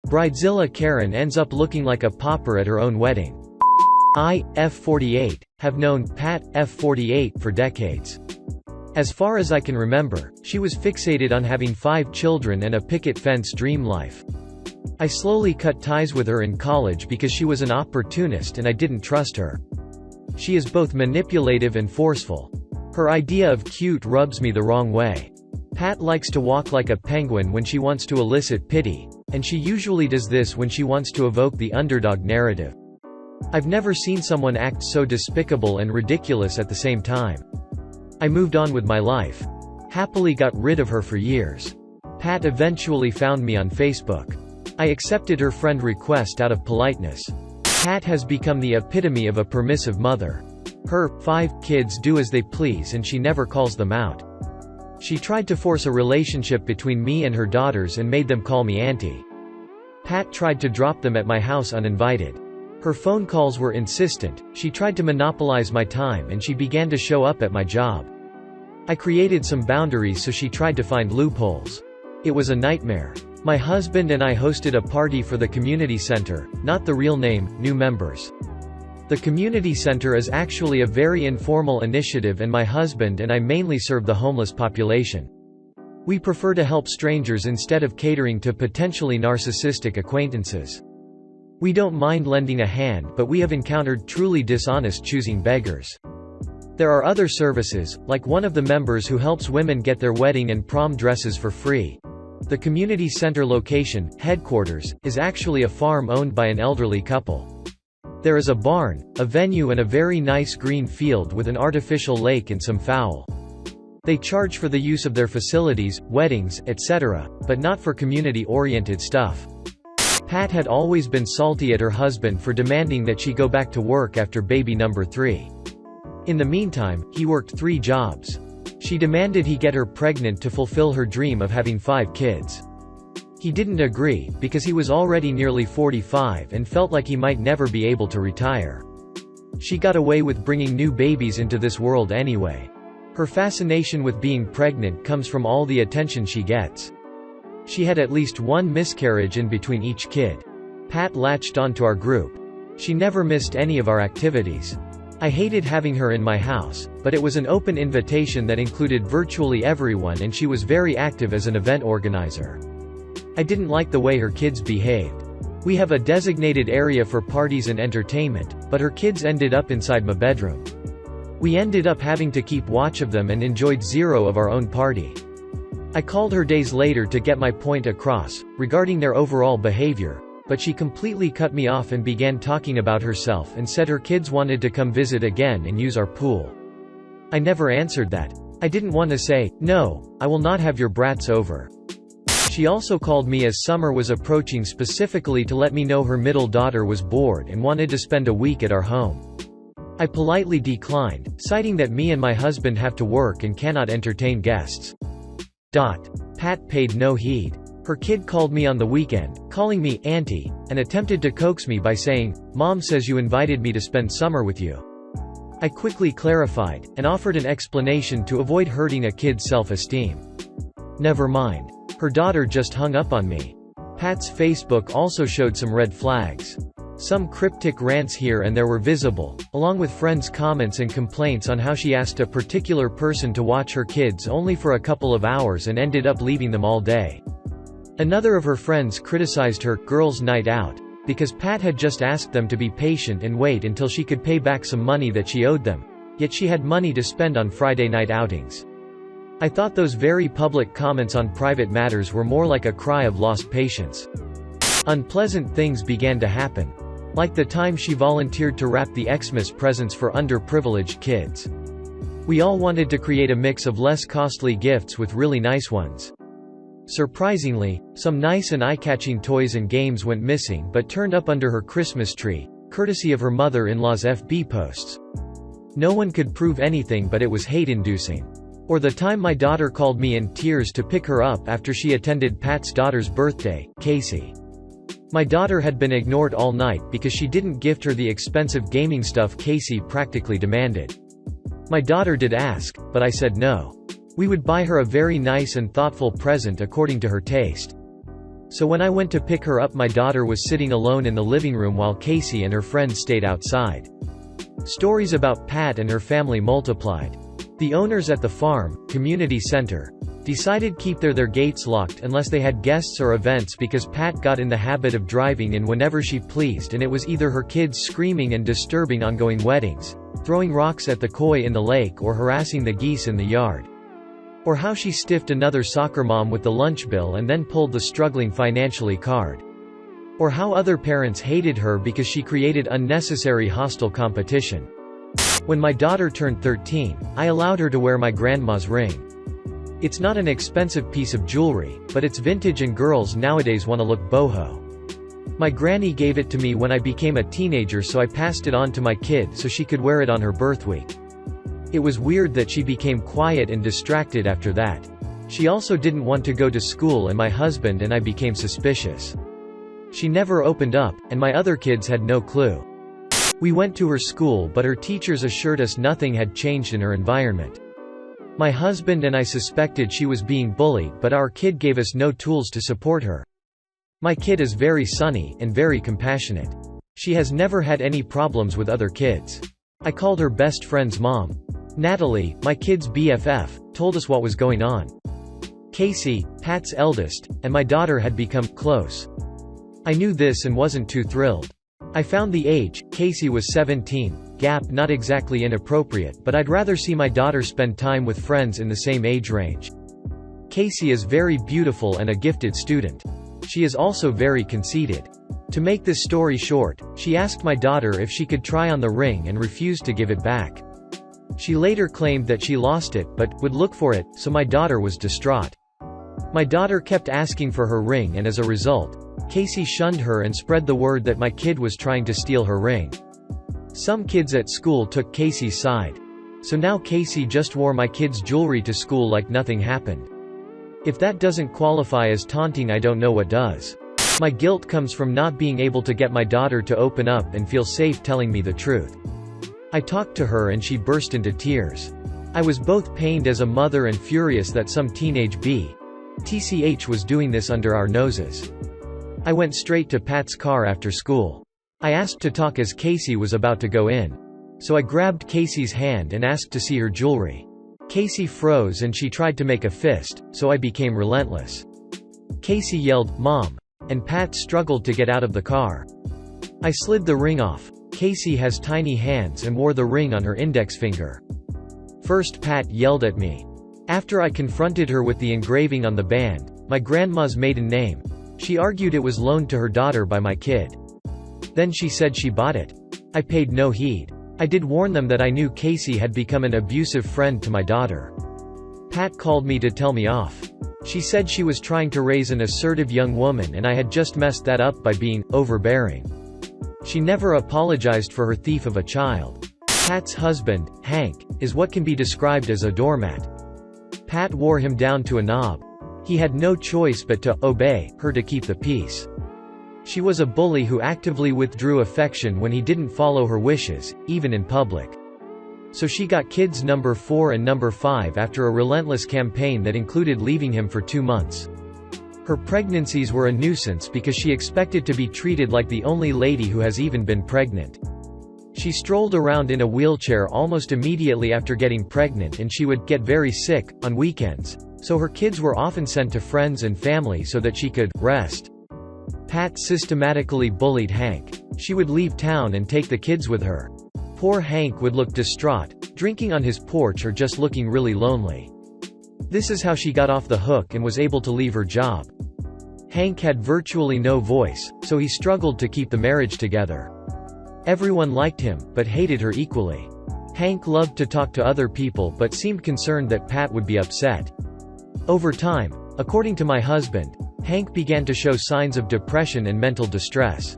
Bridezilla Karen ends up looking like a pauper at her own wedding. I, F48, have known Pat, F48 for decades. As far as I can remember, she was fixated on having 5 children and a picket fence dream life. I slowly cut ties with her in college because she was an opportunist and I didn't trust her. She is both manipulative and forceful. Her idea of cute rubs me the wrong way. Pat likes to walk like a penguin when she wants to elicit pity, and she usually does this when she wants to evoke the underdog narrative. I've never seen someone act so despicable and ridiculous at the same time. I moved on with my life. Happily got rid of her for years. Pat eventually found me on Facebook. I accepted her friend request out of politeness. Pat has become the epitome of a permissive mother. Her 5 kids do as they please and she never calls them out. She tried to force a relationship between me and her daughters and made them call me auntie. Pat tried to drop them at my house uninvited. Her phone calls were insistent, she tried to monopolize my time and she began to show up at my job. I created some boundaries so she tried to find loopholes. It was a nightmare. My husband and I hosted a party for the community center, not the real name, new members. The community center is actually a very informal initiative and my husband and I mainly serve the homeless population. We prefer to help strangers instead of catering to potentially narcissistic acquaintances. We don't mind lending a hand, but we have encountered truly dishonest choosing beggars. There are other services, like one of the members who helps women get their wedding and prom dresses for free. The community center location, headquarters, is actually a farm owned by an elderly couple. There is a barn, a venue and a very nice green field with an artificial lake and some fowl. They charge for the use of their facilities, weddings, etc., but not for community-oriented stuff. Pat had always been salty at her husband for demanding that she go back to work after baby number 3. In the meantime, he worked 3 jobs. She demanded he get her pregnant to fulfill her dream of having 5 kids. He didn't agree, because he was already nearly 45 and felt like he might never be able to retire. She got away with bringing new babies into this world anyway. Her fascination with being pregnant comes from all the attention she gets. She had at least 1 miscarriage in between each kid. Pat latched onto our group. She never missed any of our activities. I hated having her in my house, but it was an open invitation that included virtually everyone and she was very active as an event organizer. I didn't like the way her kids behaved. We have a designated area for parties and entertainment, but her kids ended up inside my bedroom. We ended up having to keep watch of them and enjoyed 0 of our own party. I called her days later to get my point across, regarding their overall behavior, but she completely cut me off and began talking about herself and said her kids wanted to come visit again and use our pool. I never answered that. I didn't want to say, "No, I will not have your brats over." She also called me as summer was approaching specifically to let me know her middle daughter was bored and wanted to spend a week at our home. I politely declined, citing that me and my husband have to work and cannot entertain guests. Pat paid no heed. Her kid called me on the weekend, calling me auntie, and attempted to coax me by saying, "Mom says you invited me to spend summer with you." I quickly clarified, and offered an explanation to avoid hurting a kid's self-esteem. Never mind. Her daughter just hung up on me. Pat's Facebook also showed some red flags. Some cryptic rants here and there were visible, along with friends' comments and complaints on how she asked a particular person to watch her kids only for a couple of hours and ended up leaving them all day. Another of her friends criticized her girls' night out, because Pat had just asked them to be patient and wait until she could pay back some money that she owed them, yet she had money to spend on Friday night outings. I thought those very public comments on private matters were more like a cry of lost patience. Unpleasant things began to happen. Like the time she volunteered to wrap the Xmas presents for underprivileged kids. We all wanted to create a mix of less costly gifts with really nice ones. Surprisingly, some nice and eye-catching toys and games went missing but turned up under her Christmas tree, courtesy of her mother-in-law's FB posts. No one could prove anything, but it was hate-inducing. Or the time my daughter called me in tears to pick her up after she attended Pat's daughter's birthday, Casey. My daughter had been ignored all night because she didn't gift her the expensive gaming stuff Casey practically demanded. My daughter did ask, but I said no. We would buy her a very nice and thoughtful present according to her taste. So when I went to pick her up, my daughter was sitting alone in the living room while Casey and her friends stayed outside. Stories about Pat and her family multiplied. The owners at the farm, community center, decided keep their gates locked unless they had guests or events because Pat got in the habit of driving in whenever she pleased, and it was either her kids screaming and disturbing ongoing weddings, throwing rocks at the koi in the lake, or harassing the geese in the yard. Or how she stiffed another soccer mom with the lunch bill and then pulled the struggling financially card. Or how other parents hated her because she created unnecessary hostile competition. When my daughter turned 13, I allowed her to wear my grandma's ring. It's not an expensive piece of jewelry, but it's vintage and girls nowadays want to look boho. My granny gave it to me when I became a teenager, so I passed it on to my kid so she could wear it on her birth week. It was weird that she became quiet and distracted after that. She also didn't want to go to school, and my husband and I became suspicious. She never opened up, and my other kids had no clue. We went to her school, but her teachers assured us nothing had changed in her environment. My husband and I suspected she was being bullied, but our kid gave us no tools to support her. My kid is very sunny, and very compassionate. She has never had any problems with other kids. I called her best friend's mom. Natalie, my kid's BFF, told us what was going on. Casey, Pat's eldest, and my daughter had become close. I knew this and wasn't too thrilled. I found the age, Casey was 17, gap not exactly inappropriate, but I'd rather see my daughter spend time with friends in the same age range. Casey is very beautiful and a gifted student. She is also very conceited. To make this story short, she asked my daughter if she could try on the ring and refused to give it back. She later claimed that she lost it, but would look for it, so my daughter was distraught. My daughter kept asking for her ring, and as a result, Casey shunned her and spread the word that my kid was trying to steal her ring. Some kids at school took Casey's side. So now Casey just wore my kid's jewelry to school like nothing happened. If that doesn't qualify as taunting, I don't know what does. My guilt comes from not being able to get my daughter to open up and feel safe telling me the truth. I talked to her and she burst into tears. I was both pained as a mother and furious that some teenage BTCH was doing this under our noses. I went straight to Pat's car after school. I asked to talk as Casey was about to go in. So I grabbed Casey's hand and asked to see her jewelry. Casey froze and she tried to make a fist, so I became relentless. Casey yelled, "Mom!" and Pat struggled to get out of the car. I slid the ring off. Casey has tiny hands and wore the ring on her index finger. First Pat yelled at me. After I confronted her with the engraving on the band, my grandma's maiden name, she argued it was loaned to her daughter by my kid. Then she said she bought it. I paid no heed. I did warn them that I knew Casey had become an abusive friend to my daughter. Pat called me to tell me off. She said she was trying to raise an assertive young woman and I had just messed that up by being overbearing. She never apologized for her thief of a child. Pat's husband, Hank, is what can be described as a doormat. Pat wore him down to a knob. He had no choice but to obey her to keep the peace. She was a bully who actively withdrew affection when he didn't follow her wishes, even in public. So she got kids number 4 and number 5 after a relentless campaign that included leaving him for 2 months. Her pregnancies were a nuisance because she expected to be treated like the only lady who has even been pregnant. She strolled around in a wheelchair almost immediately after getting pregnant, and she would get very sick on weekends, so her kids were often sent to friends and family so that she could rest. Pat systematically bullied Hank. She would leave town and take the kids with her. Poor Hank would look distraught, drinking on his porch or just looking really lonely. This is how she got off the hook and was able to leave her job. Hank had virtually no voice, so he struggled to keep the marriage together. Everyone liked him, but hated her equally. Hank loved to talk to other people but seemed concerned that Pat would be upset. Over time, according to my husband, Hank began to show signs of depression and mental distress.